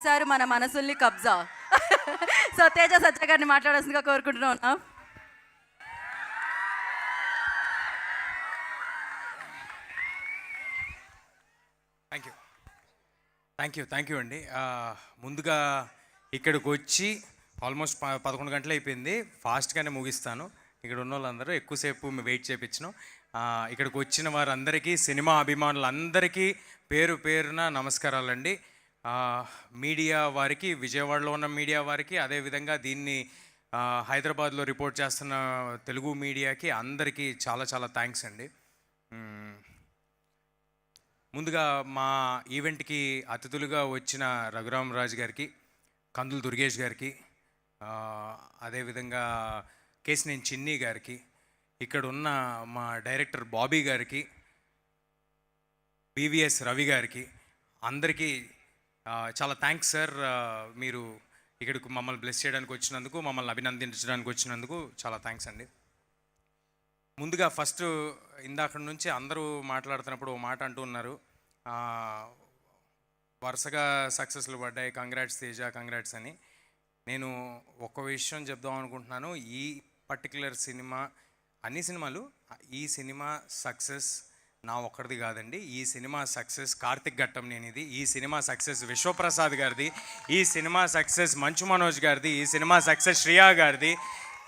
Sir మన మనసుల్ని కబ్జా. సో తేజ సత్య గారిని మాట్లాడాల్సిందిగా కోరుకుంటున్నాం. థ్యాంక్ యూ అండి. ముందుగా ఇక్కడికి వచ్చి ఆల్మోస్ట్ 11 గంటలు అయిపోయింది. ఫాస్ట్గానే ముగిస్తాను. ఇక్కడ ఉన్న వాళ్ళందరూ ఎక్కువసేపు వెయిట్ చేయించను. ఇక్కడికి వచ్చిన వారందరికీ, సినిమా అభిమానులందరికీ పేరు పేరున నమస్కారాలండి. మీడియా వారికి, విజయవాడలో ఉన్న మీడియా వారికి, అదేవిధంగా దీన్ని హైదరాబాద్లో రిపోర్ట్ చేస్తున్న తెలుగు మీడియాకి అందరికీ చాలా చాలా థ్యాంక్స్ అండి. ముందుగా మా ఈవెంట్కి అతిథులుగా వచ్చిన రఘురామరాజు గారికి, కందులు దుర్గేష్ గారికి, అదేవిధంగా కేసినేని చిన్ని గారికి, ఇక్కడ ఉన్న మా డైరెక్టర్ బాబీ గారికి, బివిఎస్ రవి గారికి, అందరికీ చాలా థ్యాంక్స్ సార్. మీరు ఇక్కడికి మమ్మల్ని బ్లెస్ చేయడానికి వచ్చినందుకు, మమ్మల్ని అభినందించడానికి వచ్చినందుకు చాలా థ్యాంక్స్ అండి. ముందుగా ఫస్ట్ ఇందాక నుంచి అందరూ మాట్లాడుతున్నప్పుడు ఓ మాట అంటూ ఉన్నారు, వరుసగా సక్సెస్లు పడ్డాయి, కంగ్రాట్స్ తేజ, కంగ్రాట్స్ అని. నేను ఒక విషయం చెప్దాం అనుకుంటున్నాను. ఈ పర్టికులర్ సినిమా, అన్ని సినిమాలు, ఈ సినిమా సక్సెస్ నా ఒక్కడిది కాదండి. ఈ సినిమా సక్సెస్ కార్తిక్ ఘట్టంనేనిది, ఈ సినిమా సక్సెస్ విశ్వప్రసాద్ గారిది, ఈ సినిమా సక్సెస్ మంచు మనోజ్ గారిది, ఈ సినిమా సక్సెస్ శ్రియా గారిది,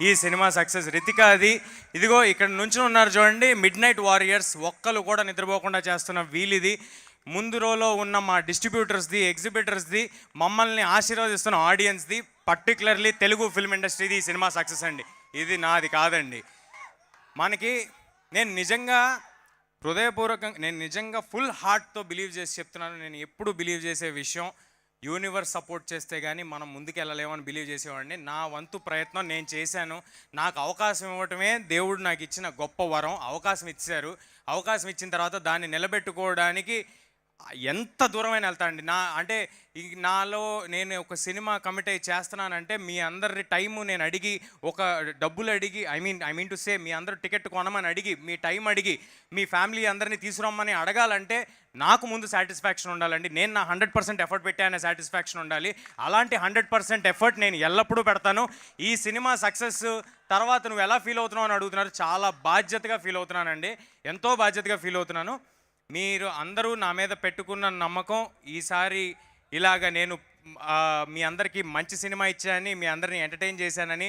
ఈ సినిమా సక్సెస్ రితికాది. ఇదిగో ఇక్కడ నుంచి ఉన్నారు చూడండి, మిడ్ నైట్ వారియర్స్, ఒక్కరు కూడా నిద్రపోకుండా చేస్తున్న వీలిది, ముందు రోలో ఉన్న మా డిస్ట్రిబ్యూటర్స్ది, ఎగ్జిబిటర్స్ది, మమ్మల్ని ఆశీర్వదిస్తున్న ఆడియన్స్ది, పర్టికులర్లీ తెలుగు ఫిల్మ్ ఇండస్ట్రీది ఈ సినిమా సక్సెస్ అండి. ఇది నాది కాదండి. మనకి నేను నిజంగా హృదయపూర్వకంగా, నేను నిజంగా ఫుల్ హార్ట్తో బిలీవ్ చేసి చెప్తున్నాను. నేను ఎప్పుడు బిలీవ్ చేసే విషయం, యూనివర్స్ సపోర్ట్ చేస్తే కానీ మనం ముందుకు వెళ్ళలేమని బిలీవ్ చేసేవాడిని. నా వంతు ప్రయత్నం నేను చేశాను. నాకు అవకాశం ఇవ్వటమే దేవుడు నాకు ఇచ్చిన గొప్ప వరం. అవకాశం ఇచ్చారు. అవకాశం ఇచ్చిన తర్వాత దాన్ని నిలబెట్టుకోవడానికి ఎంత దూరమైన వెళ్తానండి. అంటే నాలో నేను ఒక సినిమా కమిట్ అయ్యి చేస్తున్నానంటే మీ అందరి టైము నేను అడిగి, ఒక డబ్బులు అడిగి, ఐ మీన్ టు సే మీ అందరూ టికెట్ కొనమని అడిగి, మీ టైం అడిగి, మీ ఫ్యామిలీ అందరినీ తీసుకురమ్మని అడగాలంటే నాకు ముందు సాటిస్ఫాక్షన్ ఉండాలండి. నేను నా 100% ఎఫర్ట్ పెట్టానే సాటిస్ఫాక్షన్ ఉండాలి. అలాంటి 100% ఎఫర్ట్ నేను ఎల్లప్పుడూ పెడతాను. ఈ సినిమా సక్సెస్ తర్వాత నువ్వు ఎలా ఫీల్ అవుతున్నావు అని అడుగుతున్నారు. చాలా బాధ్యతగా ఫీల్ అవుతున్నానండి, ఎంతో బాధ్యతగా ఫీల్ అవుతున్నాను. మీరు అందరూ నా మీద పెట్టుకున్న నమ్మకం, ఈసారి ఇలాగ నేను మీ అందరికీ మంచి సినిమా ఇచ్చానని, మీ అందరినీ ఎంటర్టైన్ చేశానని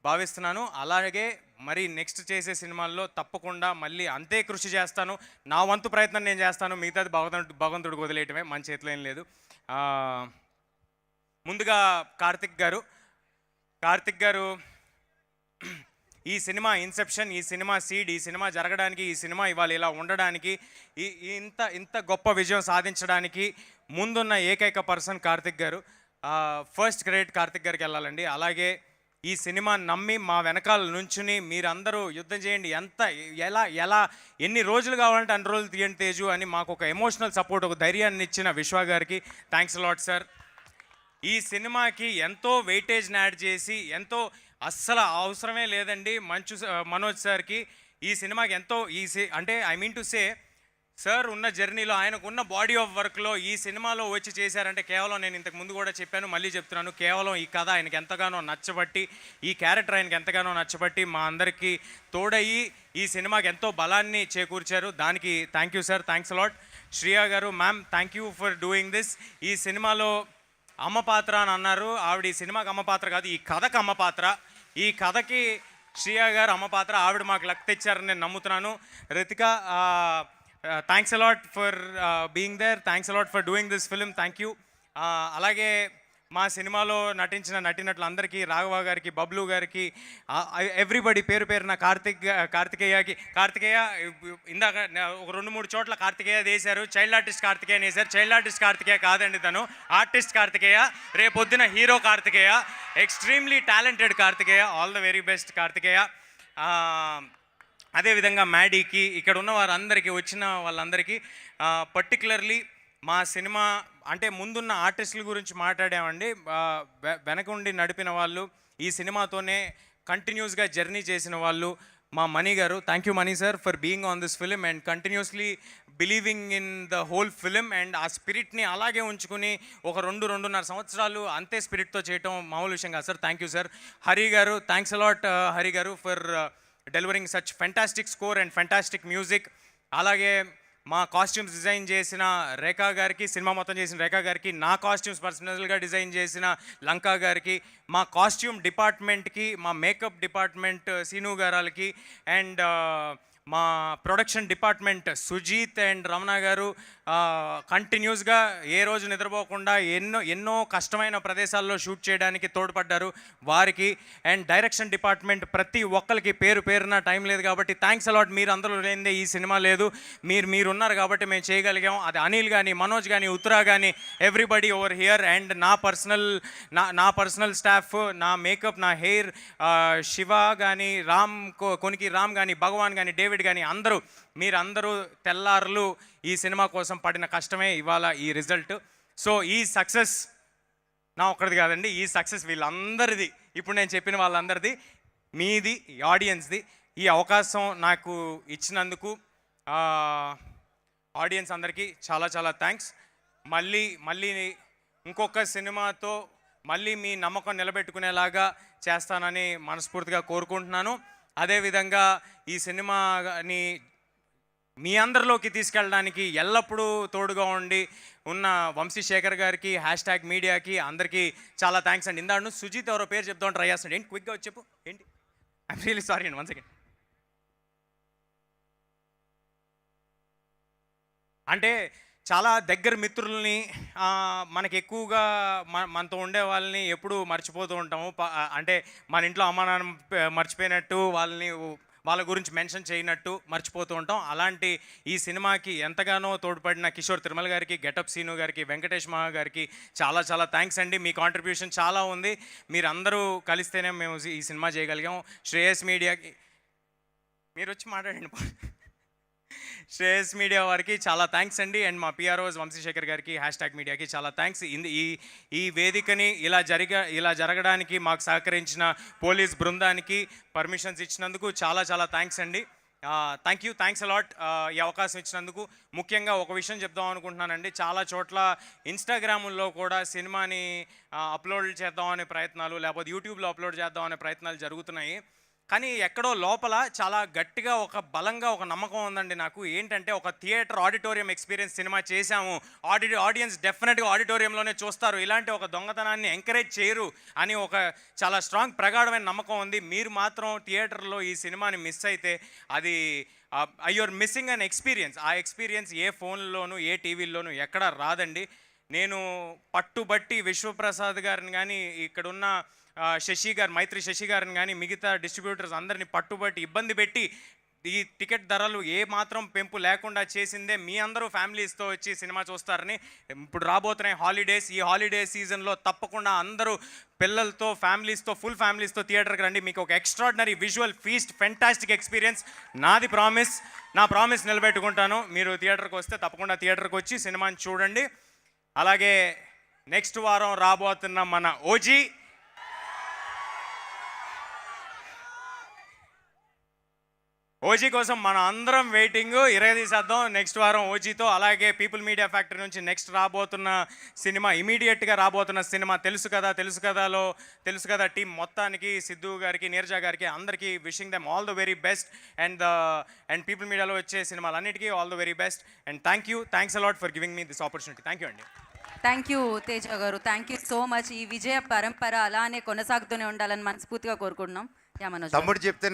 భావిస్తున్నాను. అలాగే మరి నెక్స్ట్ చేసే సినిమాల్లో తప్పకుండా మళ్ళీ అంతే కృషి చేస్తాను. నా వంతు ప్రయత్నం నేను చేస్తాను. మిగతాది భగవంతుడికి వదిలేయటమే, మన చేతిలో ఏం లేదు. ముందుగా కార్తిక్ గారు ఈ సినిమా ఇన్సెప్షన్, ఈ సినిమా సీడ్, ఈ సినిమా జరగడానికి, ఈ సినిమా ఇవాళ ఇలా ఉండడానికి, ఇంత గొప్ప విజయం సాధించడానికి ముందున్న ఏకైక పర్సన్ కార్తిక్ గారు. ఫస్ట్ క్రెడిట్ కార్తిక్ గారికి వెళ్ళాలండి. అలాగే ఈ సినిమా నమ్మి మా వెనకాల నుంచుని మీరందరూ యుద్ధం చేయండి, ఎలా ఎన్ని రోజులు కావాలంటే అన్ని రోజులు తీయండి తేజు అని మాకు ఒక ఎమోషనల్ సపోర్ట్, ఒక ధైర్యాన్ని ఇచ్చిన విశ్వ గారికి థ్యాంక్స్ లాట్ సార్. ఈ సినిమాకి ఎంతో వెయిటేజ్ని యాడ్ చేసి, ఎంతో అస్సలు అవసరమే లేదండి మనోజ్ సార్కి ఈ సినిమాకి ఎంతో అంటే I mean to say sir ఉన్న జర్నీలో, ఆయనకున్న బాడీ ఆఫ్ వర్క్లో ఈ సినిమాలో వచ్చి చేశారంటే కేవలం, నేను ఇంతకు ముందు కూడా చెప్పాను, మళ్ళీ చెప్తున్నాను, కేవలం ఈ కథ ఆయనకి ఎంతగానో నచ్చబట్టి, ఈ క్యారెక్టర్ ఆయనకి ఎంతగానో నచ్చబట్టి మా అందరికీ తోడయ్యి ఈ సినిమాకి ఎంతో బలాన్ని చేకూర్చారు. దానికి thank you sir, thanks a lot. Shriya గారు, ma'am thank you for doing this. ఈ సినిమాలో అమ్మ పాత్ర అని అన్నారు. ఆవిడ ఈ సినిమాకి అమ్మ పాత్ర కాదు, ఈ కథకు అమ్మ పాత్ర. ఈ కథకి శ్రియా గారు అమ్మ పాత్ర. ఆవిడ మాకు లక్ తెచ్చారని నేను నమ్ముతున్నాను. Ritika, thanks a lot for being there, thanks a lot for doing this film, thank you. అలాగే మా సినిమాలో నటించిన నటీనటులందరికీ, రాఘవ గారికి, బబ్లు గారికి, ఎవ్రీబడి పేరు పేరున, కార్తికేయ ఇందాక ఒక 2-3 చోట్ల కార్తికేయ వేశారు. చైల్డ్ ఆర్టిస్ట్ కార్తికేయ వేశారు. చైల్డ్ ఆర్టిస్ట్ కార్తికేయ కాదండి, తను ఆర్టిస్ట్ కార్తికేయ. రేపొద్దున hero Karthikeya, extremely talented Karthikeya. All the very best Karthikeya. అదేవిధంగా మ్యాడీకి, ఇక్కడ ఉన్న వారందరికీ, వచ్చిన వాళ్ళందరికీ, పర్టికులర్లీ మా సినిమా అంటే ముందున్న ఆర్టిస్టుల గురించి మాట్లాడామండి. వెనక ఉండి నడిపిన వాళ్ళు, ఈ సినిమాతోనే కంటిన్యూస్గా జర్నీ చేసిన వాళ్ళు, మా మనీ గారు, thank you money sir for being on this film and continuously believing in the whole film and ఆ స్పిరిట్ని అలాగే ఉంచుకుని ఒక 2-2.5 సంవత్సరాలు అంతే స్పిరిట్తో చేయటం మామూలు విషయం కాదు sir. Thank you sir. Hari గారు, థ్యాంక్స్ అలాట్ హరి గారు for delivering such fantastic score and fantastic music. అలాగే మా కాస్ట్యూమ్స్ డిజైన్ చేసిన రేఖా గారికి, సినిమా మొత్తం చేసిన రేఖా గారికి, నా కాస్ట్యూమ్స్ పర్సనల్గా డిజైన్ చేసిన లంకా గారికి, మా కాస్ట్యూమ్ డిపార్ట్మెంట్కి, మా మేకప్ డిపార్ట్మెంట్ సీను గారాలకి అండ్ మా production department Sujeeth and Ramana garu కంటిన్యూస్గా ఏ రోజు నిద్రపోకుండా ఎన్నో కష్టమైన ప్రదేశాల్లో షూట్ చేయడానికి తోడ్పడ్డారు వారికి. అండ్ డైరెక్షన్ డిపార్ట్మెంట్ ప్రతి ఒక్కరికి పేరు పేరున టైం లేదు కాబట్టి థ్యాంక్స్ అలాట్. మీరు అందరూ లేనిదే ఈ సినిమా లేదు. మీరున్నారు కాబట్టి మేము చేయగలిగాం. అది అనిల్ కానీ, మనోజ్ కానీ, ఉత్తరా కానీ, ఎవ్రీబడి ఓవర్ హియర్. అండ్ నా పర్సనల్ స్టాఫ్, నా మేకప్, నా హెయిర్, శివ కానీ, కొనికి రామ్ కానీ, భగవాన్ కానీ, డేవిడ్ కానీ, మీరందరూ తెల్లారులు ఈ సినిమా కోసం పడిన కష్టమే ఇవాళ ఈ రిజల్ట్. సో ఈ సక్సెస్ నా ఒక్కడిది కాదండి, ఈ సక్సెస్ వీళ్ళందరిది, ఇప్పుడు నేను చెప్పిన వాళ్ళందరిది, మీది, ఈ ఆడియన్స్ది. ఈ అవకాశం నాకు ఇచ్చినందుకు ఆడియన్స్ అందరికీ చాలా చాలా థ్యాంక్స్. మళ్ళీ ఇంకొక సినిమాతో మళ్ళీ మీ నమ్మకం నిలబెట్టుకునేలాగా చేస్తానని మనస్ఫూర్తిగా కోరుకుంటున్నాను. అదేవిధంగా ఈ సినిమాని మీ అందరిలోకి తీసుకెళ్ళడానికి ఎల్లప్పుడూ తోడుగా ఉన్న వంశీశేఖర్ గారికి, #మీడియాకి అందరికీ చాలా థ్యాంక్స్ అండి. ఇందాడు సుజిత్ ఎవరో పేరు చెప్తామని ట్రై చేస్తాడు. ఏంటి క్విక్గా వచ్చి చెప్పు ఏంటి? ఐమ్ రియలీ సారీ అండి, 1 సెకండ్. అంటే చాలా దగ్గర మిత్రుల్ని, మనకి ఎక్కువగా మనతో ఉండే వాళ్ళని ఎప్పుడూ మర్చిపోతూ ఉంటాము. అంటే మన ఇంట్లో అమ్మా నాన్న మర్చిపోయినట్టు, వాళ్ళ గురించి మెన్షన్ చేయనట్టు మర్చిపోతూ ఉంటాం. అలాంటి ఈ సినిమాకి ఎంతగానో తోడ్పడిన కిషోర్ తిరుమల గారికి, గెటప్ సీను గారికి, వెంకటేష్ మహా గారికి చాలా చాలా థ్యాంక్స్ అండి. మీ కాంట్రిబ్యూషన్ చాలా ఉంది. మీరందరూ కలిస్తేనే మేము ఈ సినిమా చేయగలిగాం. శ్రేయస్ మీడియాకి మీరు వచ్చి మాట్లాడండి. శ్రేయస్ మీడియా వారికి చాలా థ్యాంక్స్ అండి. అండ్ మా పిఆర్ఓస్ వంశీశేఖర్ గారికి, #మీడియాకి చాలా థ్యాంక్స్. ఈ వేదికని ఇలా జరగడానికి మాకు సహకరించిన పోలీస్ బృందానికి పర్మిషన్స్ ఇచ్చినందుకు చాలా చాలా థ్యాంక్స్ అండి. థ్యాంక్స్ అలాట్ ఈ అవకాశం ఇచ్చినందుకు. ముఖ్యంగా ఒక విషయం చెప్దాం అనుకుంటున్నానండి. చాలా చోట్ల ఇన్స్టాగ్రాముల్లో కూడా సినిమాని అప్లోడ్ చేద్దామనే ప్రయత్నాలు, లేకపోతే యూట్యూబ్లో అప్లోడ్ చేద్దామనే ప్రయత్నాలు జరుగుతున్నాయి. కానీ ఎక్కడో లోపల చాలా గట్టిగా బలంగా ఒక నమ్మకం ఉందండి నాకు. ఏంటంటే ఒక థియేటర్ ఆడిటోరియం ఎక్స్పీరియన్స్ సినిమా చేశాము, ఆడియన్స్ డెఫినెట్గా ఆడిటోరియంలోనే చూస్తారు, ఇలాంటి ఒక దొంగతనాన్ని ఎంకరేజ్ చేయరు అని ఒక చాలా స్ట్రాంగ్ ప్రగాఢమైన నమ్మకం ఉంది. మీరు మాత్రం థియేటర్లో ఈ సినిమాని మిస్ అయితే అది యూఆర్ మిస్సింగ్ అన్ ఎక్స్పీరియన్స్. ఆ ఎక్స్పీరియన్స్ ఏ ఫోన్లోనూ, ఏ టీవీల్లోనూ ఎక్కడా రాదండి. నేను పట్టుబట్టి విశ్వప్రసాద్ గారిని కానీ, ఇక్కడున్న మైత్రి శశి గారిని కానీ, మిగతా డిస్ట్రిబ్యూటర్స్ అందరినీ పట్టుబట్టి ఇబ్బంది పెట్టి ఈ టికెట్ ధరలు ఏ మాత్రం పెంపు లేకుండా చేసిందే మీ అందరూ ఫ్యామిలీస్తో వచ్చి సినిమా చూస్తారని. ఇప్పుడు రాబోతున్నాయి హాలిడేస్. ఈ హాలిడే సీజన్లో తప్పకుండా అందరూ పిల్లలతో, ఫుల్ ఫ్యామిలీస్తో థియేటర్కి రండి. మీకు ఒక extraordinary visual feast, fantastic experience. నా ప్రామిస్ నిలబెట్టుకుంటాను. మీరు థియేటర్కి వస్తే తప్పకుండా థియేటర్కి వచ్చి సినిమాని చూడండి. అలాగే నెక్స్ట్ వారం రాబోతున్న మన ఓజీ కోసం మన అందరం వెయిటింగ్. తీసేద్దాం నెక్స్ట్ వారం ఓజీతో. అలాగే పీపుల్ మీడియా ఫ్యాక్టరీ నుంచి నెక్స్ట్ రాబోతున్న సినిమా, ఇమీడియట్గా రాబోతున్న సినిమా తెలుసు కదా టీం మొత్తానికి, సిద్ధు గారికి, నీరజ గారికి, అందరికీ wishing them all the very best. And people మీడియాలో వచ్చే సినిమాలన్నిటికీ all the very best. And thanks a lot for giving me this opportunity. Thank you అండి. థ్యాంక్ యూ తేజ గారు, థ్యాంక్ యూ సో మచ్. ఈ విజయ పరంపర అలానే కొనసాగుతూనే ఉండాలని మనస్ఫూర్తిగా కోరుకుంటున్నాం. యా మనోజ్. తమ్ముడు చెప్తే